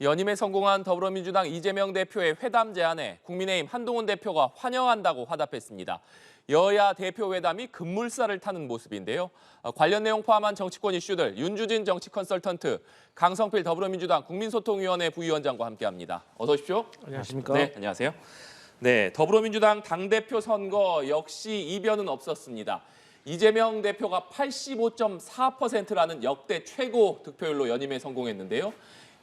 연임에 성공한 더불어민주당 이재명 대표의 회담 제안에 국민의힘 한동훈 대표가 환영한다고 화답했습니다. 여야 대표 회담이 급물살을 타는 모습인데요. 관련 내용 포함한 정치권 이슈들 윤주진 정치 컨설턴트, 강성필 더불어민주당 국민소통위원회 부위원장과 함께합니다. 어서 오십시오. 안녕하십니까? 네, 안녕하세요. 네, 더불어민주당 당대표 선거 역시 이변은 없었습니다. 이재명 대표가 85.4%라는 역대 최고 득표율로 연임에 성공했는데요.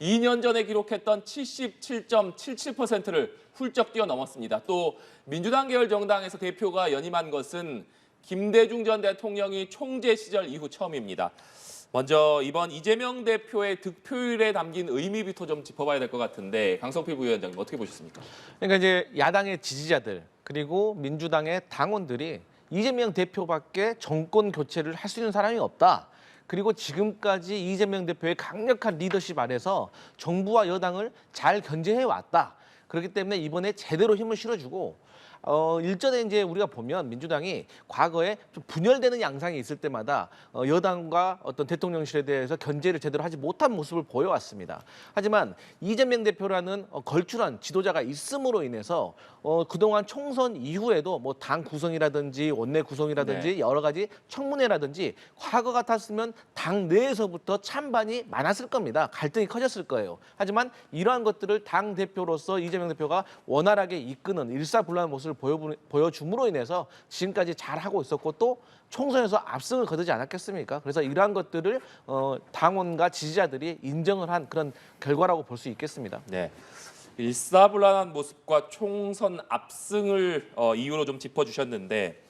2년 전에 기록했던 77.77%를 훌쩍 뛰어넘었습니다. 또 민주당 계열 정당에서 대표가 연임한 것은 김대중 전 대통령이 총재 시절 이후 처음입니다. 먼저 이번 이재명 대표의 득표율에 담긴 의미부터 좀 짚어봐야 될 것 같은데 강성필 부위원장님 어떻게 보셨습니까? 그러니까 이제 야당의 지지자들 그리고 민주당의 당원들이 이재명 대표밖에 정권 교체를 할 수 있는 사람이 없다. 그리고 지금까지 이재명 대표의 강력한 리더십 아래서 정부와 여당을 잘 견제해 왔다. 그렇기 때문에 이번에 제대로 힘을 실어주고 일전에 이제 우리가 보면 민주당이 과거에 좀 분열되는 양상이 있을 때마다 여당과 어떤 대통령실에 대해서 견제를 제대로 하지 못한 모습을 보여왔습니다. 하지만 이재명 대표라는 걸출한 지도자가 있음으로 인해서 그동안 총선 이후에도 뭐 당 구성이라든지 원내 구성이라든지 여러 가지 청문회라든지 과거 같았으면 당 내에서부터 찬반이 많았을 겁니다. 갈등이 커졌을 거예요. 하지만 이러한 것들을 당 대표로서 이재명 대표가 원활하게 이끄는 일사불란한 모습을 보여줌으로 인해서 지금까지 잘하고 있었고 또 총선에서 압승을 거두지 않았겠습니까? 그래서 이러한 것들을 당원과 지지자들이 인정을 한 그런 결과라고 볼 수 있겠습니다. 네. 일사불란한 모습과 총선 압승을 이유로 좀 짚어주셨는데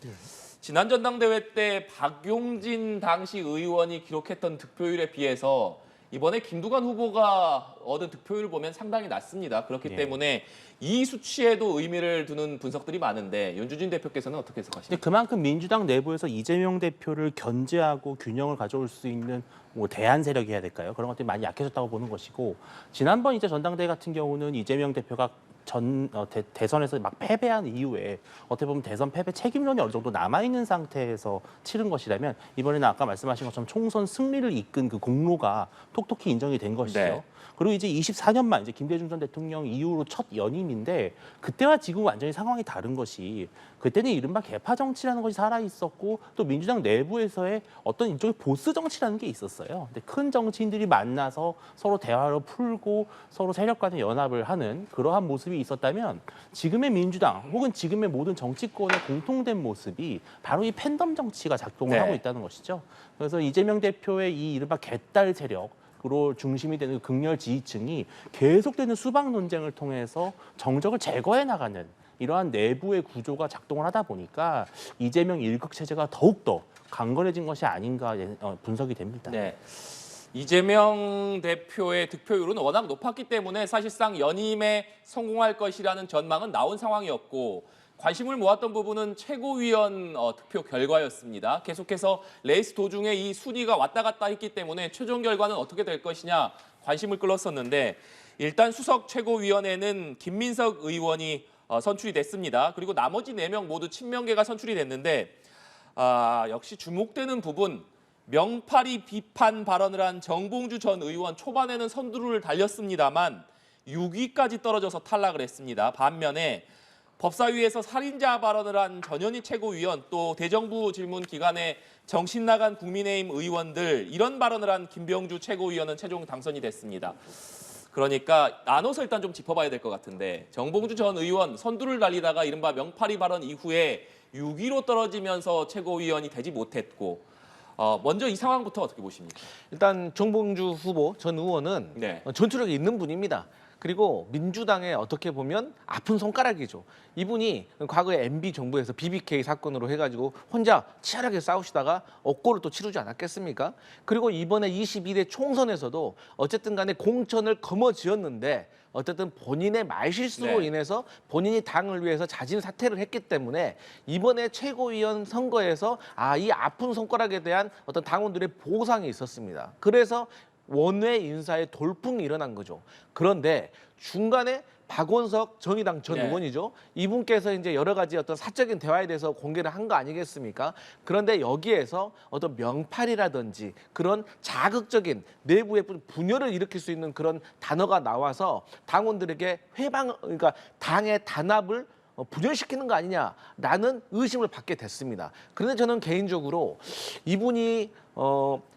지난 전당대회 때 박용진 당시 의원이 기록했던 득표율에 비해서 이번에 김두관 후보가 얻은 득표율을 보면 상당히 낮습니다. 그렇기 때문에 이 수치에도 의미를 두는 분석들이 많은데 윤주진 대표께서는 어떻게 해석하십니까? 그만큼 민주당 내부에서 이재명 대표를 견제하고 균형을 가져올 수 있는 뭐 대안 세력이 해야 될까요? 그런 것들이 많이 약해졌다고 보는 것이고 지난번 이제 전당대회 같은 경우는 이재명 대표가 대선에서 막 패배한 이후에 어떻게 보면 대선 패배 책임론이 어느 정도 남아있는 상태에서 치른 것이라면 이번에는 아까 말씀하신 것처럼 총선 승리를 이끈 그 공로가 톡톡히 인정이 된 것이죠. 네. 그리고 이제 24년만 이제 김대중 전 대통령 이후로 첫 연임인데 그때와 지금 완전히 상황이 다른 것이 그때는 이른바 개파 정치라는 것이 살아 있었고 또 민주당 내부에서의 어떤 일종의 보스 정치라는 게 있었어요. 근데 큰 정치인들이 만나서 서로 대화를 풀고 서로 세력 간의 연합을 하는 그러한 모습이 있었다면 지금의 민주당 혹은 지금의 모든 정치권의 공통된 모습이 바로 이 팬덤 정치가 작동을 하고 있다는 것이죠. 그래서 이재명 대표의 이 이른바 개딸 세력 으로 중심이 되는 극렬 지지층이 계속되는 수박 논쟁을 통해서 정적을 제거해 나가는 이러한 내부의 구조가 작동을 하다 보니까 이재명 일극 체제가 더욱더 강건해진 것이 아닌가 분석이 됩니다. 네. 이재명 대표의 득표율은 워낙 높았기 때문에 사실상 연임에 성공할 것이라는 전망은 나온 상황이었고 관심을 모았던 부분은 최고위원 득표 결과였습니다. 계속해서 레이스 도중에 이 순위가 왔다 갔다 했기 때문에 최종 결과는 어떻게 될 것이냐 관심을 끌었었는데 일단 수석 최고위원회는 김민석 의원이 선출이 됐습니다. 그리고 나머지 4명 모두 친명계가 선출이 됐는데 역시 주목되는 부분 명파리 비판 발언을 한 정봉주 전 의원 초반에는 선두를 달렸습니다만 6위까지 떨어져서 탈락을 했습니다. 반면에 법사위에서 살인자 발언을 한 전현희 최고위원 또 대정부 질문 기간에 정신 나간 국민의힘 의원들 이런 발언을 한 김병주 최고위원은 최종 당선이 됐습니다. 그러니까 나눠서 일단 좀 짚어봐야 될 것 같은데 정봉주 전 의원 선두를 달리다가 이른바 명파리 발언 이후에 6위로 떨어지면서 최고위원이 되지 못했고 먼저 이 상황부터 어떻게 보십니까? 일단 정봉주 후보 전 의원은 전투력이 있는 분입니다. 그리고 민주당의 어떻게 보면 아픈 손가락이죠. 이분이 과거에 MB 정부에서 BBK 사건으로 해가지고 혼자 치열하게 싸우시다가 억고를 또 치르지 않았겠습니까? 그리고 이번에 22대 총선에서도 어쨌든 간에 공천을 거머쥐었는데 어쨌든 본인의 말실수로 인해서 본인이 당을 위해서 자진 사퇴를 했기 때문에 이번에 최고위원 선거에서 이 아픈 손가락에 대한 어떤 당원들의 보상이 있었습니다. 그래서 원외 인사의 돌풍이 일어난 거죠. 그런데 중간에 박원석 정의당 전 네. 의원이죠. 이분께서 이제 여러 가지 어떤 사적인 대화에 대해서 공개를 한 거 아니겠습니까? 그런데 여기에서 어떤 명팔이라든지 그런 자극적인 내부의 분열을 일으킬 수 있는 그런 단어가 나와서 당원들에게 그러니까 당의 단합을 분열시키는 거 아니냐라는 의심을 받게 됐습니다. 그런데 저는 개인적으로 이분이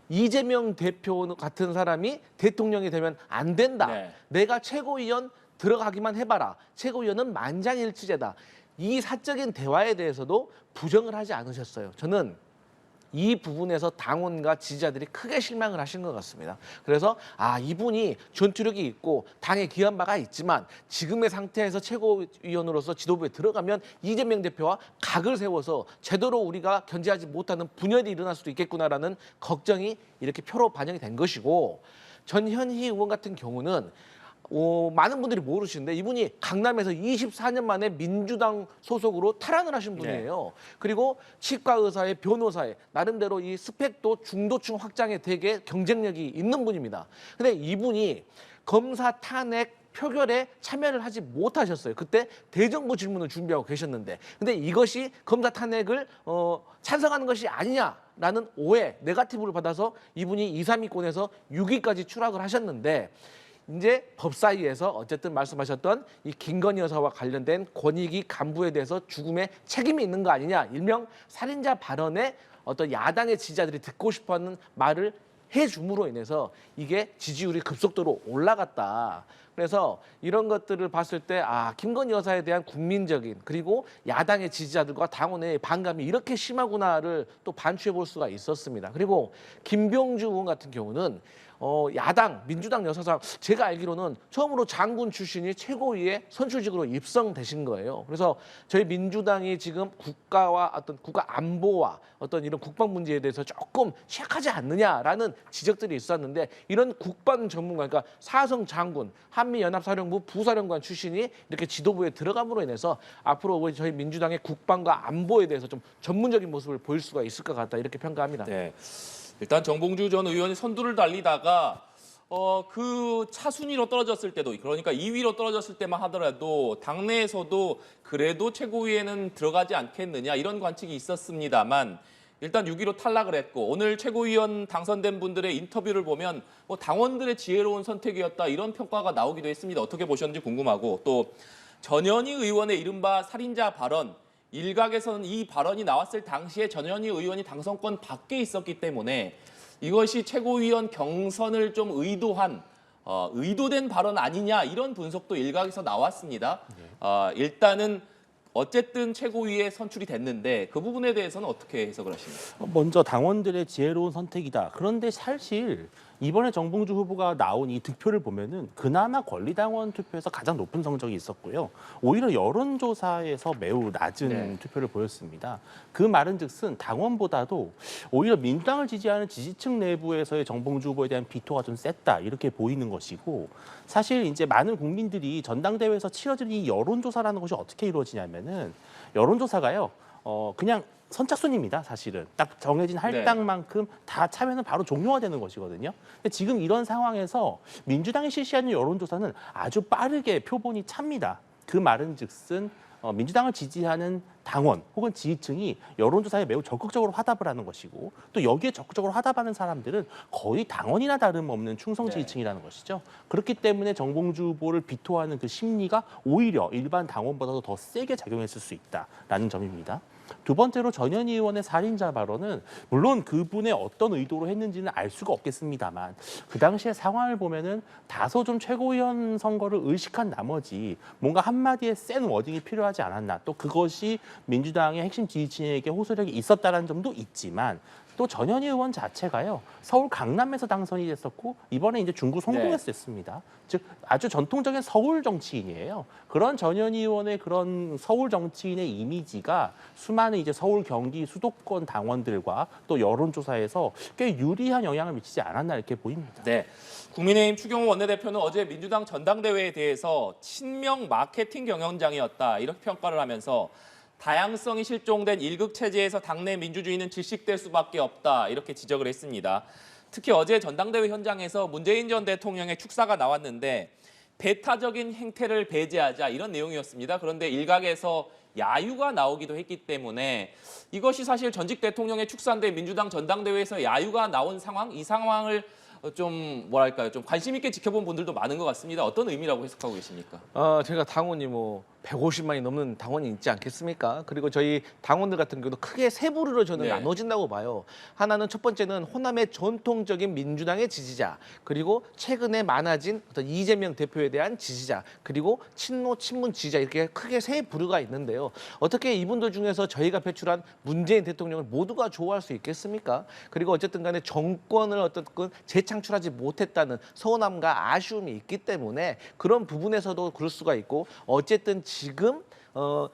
이재명 대표 같은 사람이 대통령이 되면 안 된다. 네. 내가 최고위원 들어가기만 해봐라. 최고위원은 만장일치제다. 이 사적인 대화에 대해서도 부정을 하지 않으셨어요. 저는 이 부분에서 당원과 지지자들이 크게 실망을 하신 것 같습니다. 그래서 이분이 전투력이 있고 당에 기여한 바가 있지만 지금의 상태에서 최고위원으로서 지도부에 들어가면 이재명 대표와 각을 세워서 제대로 우리가 견제하지 못하는 분열이 일어날 수도 있겠구나라는 걱정이 이렇게 표로 반영이 된 것이고, 전현희 의원 같은 경우는 많은 분들이 모르시는데 이분이 강남에서 24년 만에 민주당 소속으로 탈환을 하신 분이에요. 그리고 치과 의사의 변호사의 나름대로 이 스펙도 중도층 확장에 되게 경쟁력이 있는 분입니다. 근데 이분이 검사 탄핵 표결에 참여를 하지 못하셨어요. 그때 대정부 질문을 준비하고 계셨는데, 근데 이것이 검사 탄핵을 찬성하는 것이 아니냐라는 오해, 네거티브를 받아서 이분이 2, 3위권에서 6위까지 추락을 하셨는데, 이제 법사위에서 어쨌든 말씀하셨던 이 김건희 여사와 관련된 권익위 간부에 대해서 죽음에 책임이 있는 거 아니냐, 일명 살인자 발언에 어떤 야당의 지지자들이 듣고 싶어하는 말을 해줌으로 인해서 이게 지지율이 급속도로 올라갔다. 그래서 이런 것들을 봤을 때 김건희 여사에 대한 국민적인 그리고 야당의 지지자들과 당원의 반감이 이렇게 심하구나를 또 반추해 볼 수가 있었습니다. 그리고 김병주 의원 같은 경우는 야당 민주당 여사상 제가 알기로는 처음으로 장군 출신이 최고위에 선출직으로 입성되신 거예요. 그래서 저희 민주당이 지금 국가와 어떤 국가 안보와 어떤 이런 국방 문제에 대해서 조금 취약하지 않느냐라는 지적들이 있었는데, 이런 국방 전문가, 그러니까 사성 장군, 한미연합사령부 부사령관 출신이 이렇게 지도부에 들어감으로 인해서 앞으로 저희 민주당의 국방과 안보에 대해서 좀 전문적인 모습을 보일 수가 있을 것 같다, 이렇게 평가합니다. 네. 일단 정봉주 전 의원이 선두를 달리다가 그 차순위로 떨어졌을 때도, 그러니까 2위로 떨어졌을 때만 하더라도 당내에서도 그래도 최고위에는 들어가지 않겠느냐 이런 관측이 있었습니다만, 일단 6위로 탈락을 했고 오늘 최고위원 당선된 분들의 인터뷰를 보면 당원들의 지혜로운 선택이었다 이런 평가가 나오기도 했습니다. 어떻게 보셨는지 궁금하고, 또 전현희 의원의 이른바 살인자 발언, 일각에서는 이 발언이 나왔을 당시에 전현희 의원이 당선권 밖에 있었기 때문에 이것이 최고위원 경선을 좀 의도된 발언 아니냐 이런 분석도 일각에서 나왔습니다. 일단은 어쨌든 최고위에 선출이 됐는데 그 부분에 대해서는 어떻게 해석을 하십니까? 먼저 당원들의 지혜로운 선택이다. 그런데 사실 이번에 정봉주 후보가 나온 이 득표를 보면은 그나마 권리당원 투표에서 가장 높은 성적이 있었고요. 오히려 여론조사에서 매우 낮은 투표를 보였습니다. 그 말은즉슨 당원보다도 오히려 민주당을 지지하는 지지층 내부에서의 정봉주 후보에 대한 비토가 좀 셌다 이렇게 보이는 것이고, 사실 이제 많은 국민들이 전당대회에서 치러지는 이 여론조사라는 것이 어떻게 이루어지냐면은 여론조사가요 그냥 선착순입니다. 사실은 딱 정해진 할당만큼 다 참여는 바로 종료가 되는 것이거든요. 근데 지금 이런 상황에서 민주당이 실시하는 여론조사는 아주 빠르게 표본이 찹니다. 그 말은즉슨 민주당을 지지하는 당원 혹은 지지층이 여론조사에 매우 적극적으로 화답을 하는 것이고, 또 여기에 적극적으로 화답하는 사람들은 거의 당원이나 다름없는 충성 지지층이라는 것이죠. 그렇기 때문에 정봉주 후보를 비토하는 그 심리가 오히려 일반 당원보다도 더 세게 작용했을 수 있다라는 점입니다. 두 번째로 전현희 의원의 살인자 발언은 물론 그분의 어떤 의도로 했는지는 알 수가 없겠습니다만, 그 당시의 상황을 보면은 다소 좀 최고위원 선거를 의식한 나머지 뭔가 한마디의 센 워딩이 필요하지 않았나, 또 그것이 민주당의 핵심 지지층에게 호소력이 있었다는 점도 있지만, 또 전현희 의원 자체가요 서울 강남에서 당선이 됐었고 이번에 이제 중구 송도에서 됐습니다. 즉 아주 전통적인 서울 정치인이에요. 그런 전현희 의원의 그런 서울 정치인의 이미지가 수많은 이제 서울, 경기, 수도권 당원들과 또 여론조사에서 꽤 유리한 영향을 미치지 않았나 이렇게 보입니다. 네. 국민의힘 추경호 원내대표는 어제 민주당 전당대회에 대해서 친명 마케팅 경영장이었다 이렇게 평가를 하면서 다양성이 실종된 일극 체제에서 당내 민주주의는 질식될 수밖에 없다 이렇게 지적을 했습니다. 특히 어제 전당대회 현장에서 문재인 전 대통령의 축사가 나왔는데 배타적인 행태를 배제하자 이런 내용이었습니다. 그런데 일각에서 야유가 나오기도 했기 때문에 이것이 사실 전직 대통령의 축소한데 민주당 전당대회에서 야유가 나온 상황, 이 상황을 좀 뭐랄까요, 좀 관심 있게 지켜본 분들도 많은 것 같습니다. 어떤 의미라고 해석하고 계십니까? 제가 당원이 뭐 150만이 넘는 당원이 있지 않겠습니까? 그리고 저희 당원들 같은 경우도 크게 세 부류로 저는 네. 나눠진다고 봐요. 하나는 첫 번째는 호남의 전통적인 민주당의 지지자, 그리고 최근에 많아진 어떤 이재명 대표에 대한 지지자, 그리고 친노 친문 지지자, 이렇게 크게 세 부류가 있는데요. 어떻게 이분들 중에서 저희가 배출한 문재인 대통령을 모두가 좋아할 수 있겠습니까? 그리고 어쨌든 간에 정권을 어떻든 재창출하지 못했다는 서운함과 아쉬움이 있기 때문에 그런 부분에서도 그럴 수가 있고, 어쨌든 지금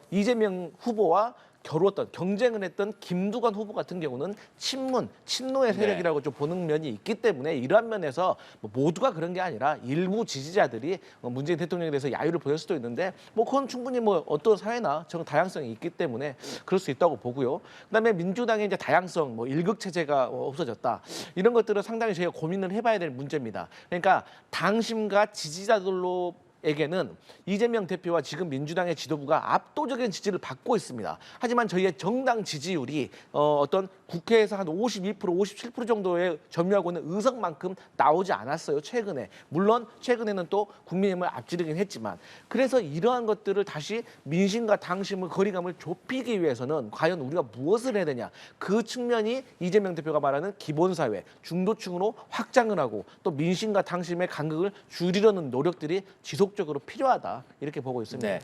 이재명 후보와 겨루었던 경쟁을 했던 김두관 후보 같은 경우는 친문, 친노의 세력이라고 좀 보는 면이 있기 때문에 이러한 면에서 뭐 모두가 그런 게 아니라 일부 지지자들이 문재인 대통령에 대해서 야유를 보낼 수도 있는데 뭐 그건 충분히 뭐 어떤 사회나 정 다양성이 있기 때문에 그럴 수 있다고 보고요. 그다음에 민주당의 이제 다양성, 뭐 일극 체제가 없어졌다, 이런 것들은 상당히 저희가 고민을 해봐야 될 문제입니다. 그러니까 당심과 지지자들로 에게는 이재명 대표와 지금 민주당의 지도부가 압도적인 지지를 받고 있습니다. 하지만 저희의 정당 지지율이 어떤 국회에서 한 52%, 57% 정도의 점유하고 있는 의석만큼 나오지 않았어요, 최근에. 물론 최근에는 또 국민의힘을 앞지르긴 했지만, 그래서 이러한 것들을 다시 민심과 당심의 거리감을 좁히기 위해서는 과연 우리가 무엇을 해야 되냐, 그 측면이 이재명 대표가 말하는 기본사회, 중도층으로 확장을 하고 또 민심과 당심의 간극을 줄이려는 노력들이 지속적으로 필요하다, 이렇게 보고 있습니다. 네.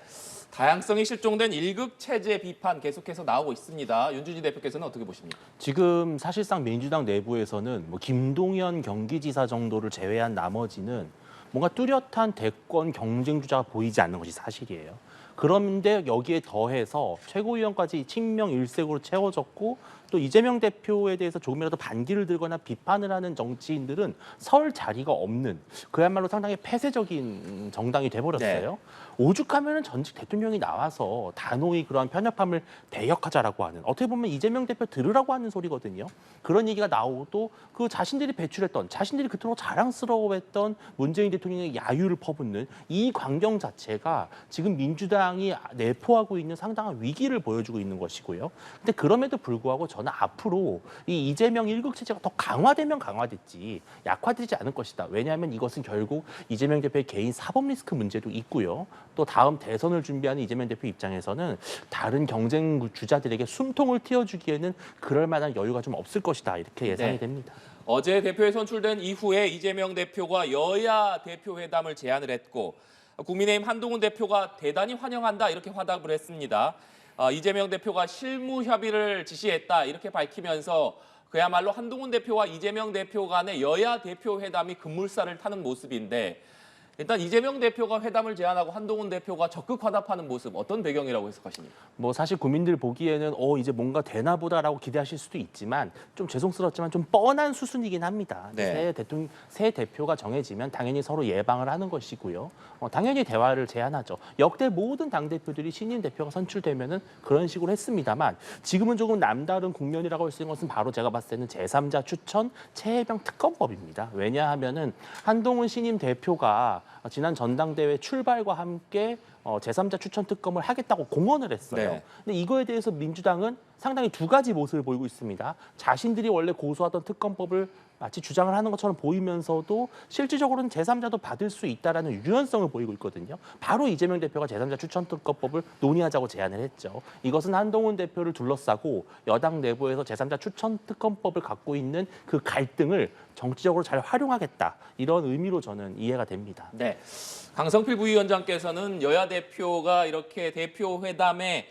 다양성이 실종된 일극 체제 비판 계속해서 나오고 있습니다. 윤준희 대표께서는 어떻게 보십니까? 지금 사실상 민주당 내부에서는 뭐 김동연 경기지사 정도를 제외한 나머지는 뭔가 뚜렷한 대권 경쟁 주자가 보이지 않는 것이 사실이에요. 그런데 여기에 더해서 최고위원까지 친명 일색으로 채워졌고, 또 이재명 대표에 대해서 조금이라도 반기를 들거나 비판을 하는 정치인들은 설 자리가 없는, 그야말로 상당히 폐쇄적인 정당이 돼버렸어요. 네. 오죽하면은 전직 대통령이 나와서 단호히 그러한 편협함을 배격하자라고 하는, 어떻게 보면 이재명 대표 들으라고 하는 소리거든요. 그런 얘기가 나오도 그 자신들이 배출했던, 자신들이 그토록 자랑스러워했던 문재인 대통령의 야유를 퍼붓는 이 광경 자체가 지금 민주당이 내포하고 있는 상당한 위기를 보여주고 있는 것이고요. 근데 그럼에도 불구하고 저는 앞으로 이 이재명 일극 체제가 더 강화되면 강화됐지 약화되지 않을 것이다. 왜냐하면 이것은 결국 이재명 대표의 개인 사법 리스크 문제도 있고요. 또 다음 대선을 준비하는 이재명 대표 입장에서는 다른 경쟁 주자들에게 숨통을 틔워주기에는 그럴 만한 여유가 좀 없을 것이다, 이렇게 예상이 네. 됩니다. 어제 대표에 선출된 이후에 이재명 대표가 여야 대표 회담을 제안을 했고, 국민의힘 한동훈 대표가 대단히 환영한다 이렇게 화답을 했습니다. 이재명 대표가 실무 협의를 지시했다 이렇게 밝히면서 그야말로 한동훈 대표와 이재명 대표 간의 여야 대표 회담이 급물살을 타는 모습인데, 일단 이재명 대표가 회담을 제안하고 한동훈 대표가 적극 화답하는 모습, 어떤 배경이라고 해석하십니까? 뭐 사실 국민들 보기에는 이제 뭔가 되나 보다라고 기대하실 수도 있지만 좀 죄송스럽지만 좀 뻔한 수순이긴 합니다. 네. 새 대표가 정해지면 당연히 서로 예방을 하는 것이고요. 당연히 대화를 제안하죠. 역대 모든 당 대표들이 신임 대표가 선출되면은 그런 식으로 했습니다만, 지금은 조금 남다른 국면이라고 할 수 있는 것은 바로 제가 봤을 때는 제3자 추천 최혜병 특검법입니다. 왜냐하면은 한동훈 신임 대표가 지난 전당대회 출발과 함께 제3자 추천 특검을 하겠다고 공언을 했어요. 네. 근데 이거에 대해서 민주당은 상당히 두 가지 모습을 보이고 있습니다. 자신들이 원래 고수하던 특검법을 마치 주장을 하는 것처럼 보이면서도 실질적으로는 제3자도 받을 수 있다라는 유연성을 보이고 있거든요. 바로 이재명 대표가 제3자 추천 특검법을 논의하자고 제안을 했죠. 이것은 한동훈 대표를 둘러싸고 여당 내부에서 제3자 추천 특검법을 갖고 있는 그 갈등을 정치적으로 잘 활용하겠다, 이런 의미로 저는 이해가 됩니다. 네. 강성필 부위원장께서는 여야 대표가 이렇게 대표 회담에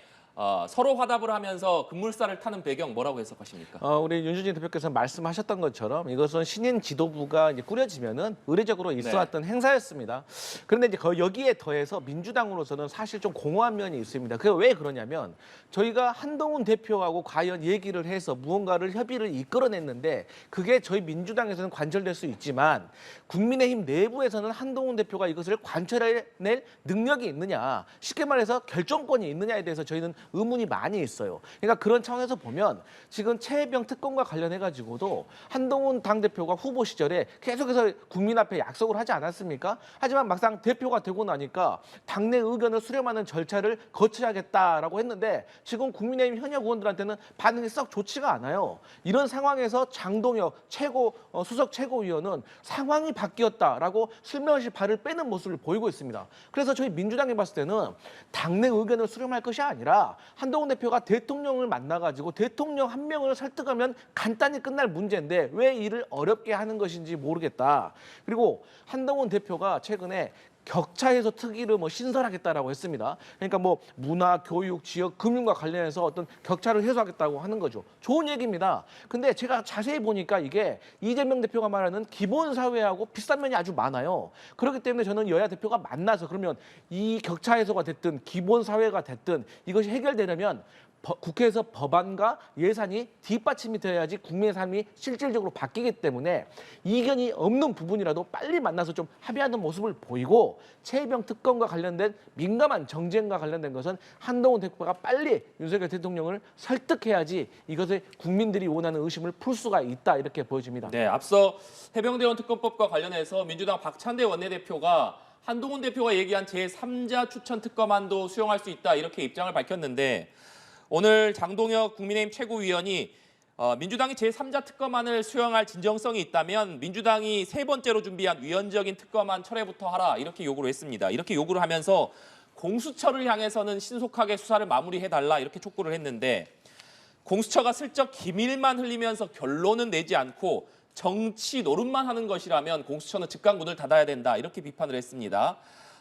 서로 화답을 하면서 급물살을 타는 배경 뭐라고 해석하십니까? 우리 윤준희 대표께서 말씀하셨던 것처럼 이것은 신인 지도부가 이제 꾸려지면은 의례적으로 있어왔던 행사였습니다. 그런데 이제 여기에 더해서 민주당으로서는 사실 좀 공허한 면이 있습니다. 그게 왜 그러냐면, 저희가 한동훈 대표하고 과연 얘기를 해서 무언가를 협의를 이끌어냈는데 그게 저희 민주당에서는 관철될 수 있지만 국민의힘 내부에서는 한동훈 대표가 이것을 관철해낼 능력이 있느냐, 쉽게 말해서 결정권이 있느냐에 대해서 저희는 의문이 많이 있어요. 그러니까 그런 차원에서 보면 지금 최혜병 특검과 관련해 가지고도 한동훈 당대표가 후보 시절에 계속해서 국민 앞에 약속을 하지 않았습니까? 하지만 막상 대표가 되고 나니까 당내 의견을 수렴하는 절차를 거쳐야겠다라고 했는데 지금 국민의힘 현역 의원들한테는 반응이 썩 좋지가 않아요. 이런 상황에서 장동혁 수석 최고위원은 상황이 바뀌었다라고 슬며시 발을 빼는 모습을 보이고 있습니다. 그래서 저희 민주당이 봤을 때는 당내 의견을 수렴할 것이 아니라 한동훈 대표가 대통령을 만나가지고 대통령 한 명을 설득하면 간단히 끝날 문제인데 왜 일을 어렵게 하는 것인지 모르겠다. 그리고 한동훈 대표가 최근에 격차 해소 특위를 신설하겠다라고 했습니다. 그러니까 문화, 교육, 지역, 금융과 관련해서 어떤 격차를 해소하겠다고 하는 거죠. 좋은 얘기입니다. 근데 제가 자세히 보니까 이게 이재명 대표가 말하는 기본 사회하고 비슷한 면이 아주 많아요. 그렇기 때문에 저는 여야 대표가 만나서 그러면 이 격차 해소가 됐든 기본 사회가 됐든 이것이 해결되려면 국회에서 법안과 예산이 뒷받침이 되어야지 국민의 삶이 실질적으로 바뀌기 때문에 이견이 없는 부분이라도 빨리 만나서 좀 합의하는 모습을 보이고 최혜병 특검과 관련된 민감한 정쟁과 관련된 것은 한동훈 대표가 빨리 윤석열 대통령을 설득해야지 이것을 국민들이 원하는 의심을 풀 수가 있다 이렇게 보여집니다. 네, 앞서 해병대원 특검법과 관련해서 민주당 박찬대 원내대표가 한동훈 대표가 얘기한 제3자 추천 특검안도 수용할 수 있다 이렇게 입장을 밝혔는데 오늘 장동혁 국민의힘 최고위원이 민주당이 제3자 특검안을 수용할 진정성이 있다면 민주당이 세 번째로 준비한 위헌적인 특검안 철회부터 하라 이렇게 요구를 했습니다. 이렇게 요구를 하면서 공수처를 향해서는 신속하게 수사를 마무리해달라 이렇게 촉구를 했는데 공수처가 슬쩍 기밀만 흘리면서 결론은 내지 않고 정치 노름만 하는 것이라면 공수처는 즉각 문을 닫아야 된다 이렇게 비판을 했습니다.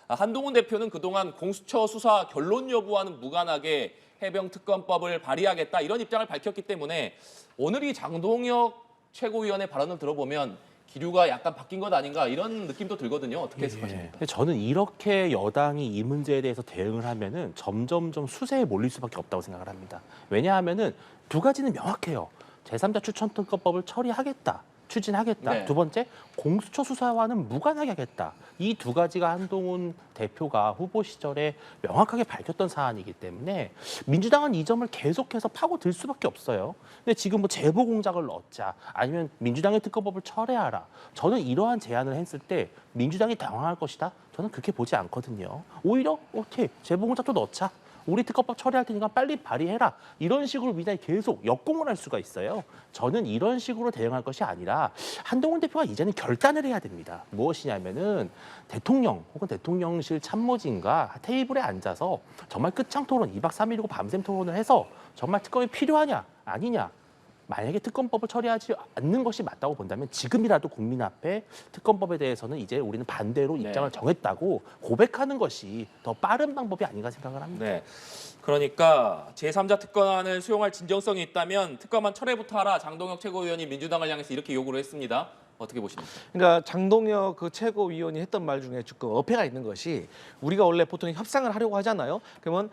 한동훈 대표는 그동안 공수처 수사 결론 여부와는 무관하게 해병특검법을 발의하겠다 이런 입장을 밝혔기 때문에 오늘 이 장동혁 최고위원의 발언을 들어보면 기류가 약간 바뀐 것 아닌가 이런 느낌도 들거든요. 어떻게 해석하십니까? 저는 이렇게 여당이 이 문제에 대해서 대응을 하면은 점점점 수세에 몰릴 수밖에 없다고 생각을 합니다. 왜냐하면은 두 가지는 명확해요. 제3자 추천특검법을 처리하겠다. 추진하겠다. 네. 두 번째, 공수처 수사와는 무관하게 하겠다. 이 두 가지가 한동훈 대표가 후보 시절에 명확하게 밝혔던 사안이기 때문에 민주당은 이 점을 계속해서 파고들 수밖에 없어요. 근데 지금 제보 공작을 넣자 아니면 민주당의 특검법을 철회하라. 저는 이러한 제안을 했을 때 민주당이 당황할 것이다. 저는 그렇게 보지 않거든요. 오히려 오케이, 제보 공작도 넣자. 우리 특검법 처리할 테니까 빨리 발의해라. 이런 식으로 민주당이 계속 역공을 할 수가 있어요. 저는 이런 식으로 대응할 것이 아니라 한동훈 대표가 이제는 결단을 해야 됩니다. 무엇이냐면은 대통령 혹은 대통령실 참모진과 테이블에 앉아서 정말 끝장 토론, 2박 3일이고 밤샘 토론을 해서 정말 특검이 필요하냐 아니냐. 만약에 특검법을 처리하지 않는 것이 맞다고 본다면 지금이라도 국민 앞에 특검법에 대해서는 이제 우리는 반대로 입장을 정했다고 고백하는 것이 더 빠른 방법이 아닌가 생각을 합니다. 네. 그러니까 제3자 특검안을 수용할 진정성이 있다면 특검안 철회부터 하라. 장동혁 최고위원이 민주당을 향해서 이렇게 요구를 했습니다. 어떻게 보십니까? 그러니까 장동혁 그 최고위원이 했던 말 중에 조금 어폐가 있는 것이 우리가 원래 보통 협상을 하려고 하잖아요. 그러면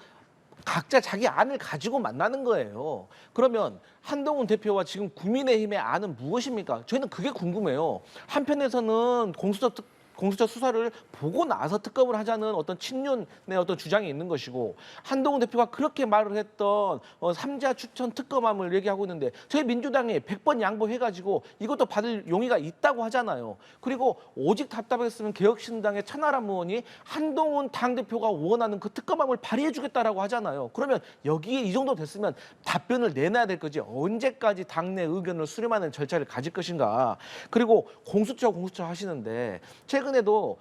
각자 자기 안을 가지고 만나는 거예요. 그러면 한동훈 대표와 지금 국민의힘의 안은 무엇입니까? 저희는 그게 궁금해요. 한편에서는 공수처 수사를 보고 나서 특검을 하자는 어떤 친윤의 어떤 주장이 있는 것이고 한동훈 대표가 그렇게 말을 했던 3자 추천 특검안을 얘기하고 있는데 저희 민주당이 100번 양보해가지고 이것도 받을 용의가 있다고 하잖아요. 그리고 오직 답답했으면 개혁신당의 천하람 의원이 한동훈 당대표가 원하는 그 특검안을 발의해주겠다라고 하잖아요. 그러면 여기에 이 정도 됐으면 답변을 내놔야 될 거지. 언제까지 당내 의견을 수렴하는 절차를 가질 것인가. 그리고 공수처 하시는데 최근에도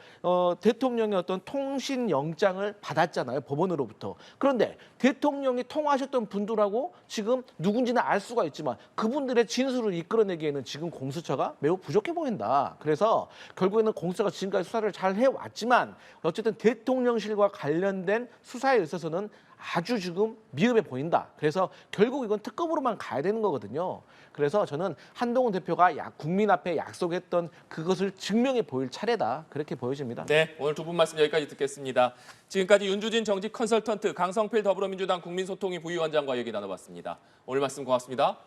대통령의 어떤 통신 영장을 받았잖아요. 법원으로부터. 그런데 대통령이 통화하셨던 분들하고 지금 누군지는 알 수가 있지만 그분들의 진술을 이끌어내기에는 지금 공수처가 매우 부족해 보인다. 그래서 결국에는 공수처가 지금까지 수사를 잘 해왔지만 어쨌든 대통령실과 관련된 수사에 있어서는 아주 지금 미흡해 보인다. 그래서 결국 이건 특검으로만 가야 되는 거거든요. 그래서 저는 한동훈 대표가 국민 앞에 약속했던 그것을 증명해 보일 차례다. 그렇게 보여집니다. 네, 오늘 두 분 말씀 여기까지 듣겠습니다. 지금까지 윤주진 정직 컨설턴트, 강성필 더불어민주당 국민소통위 부위원장과 얘기 나눠봤습니다. 오늘 말씀 고맙습니다.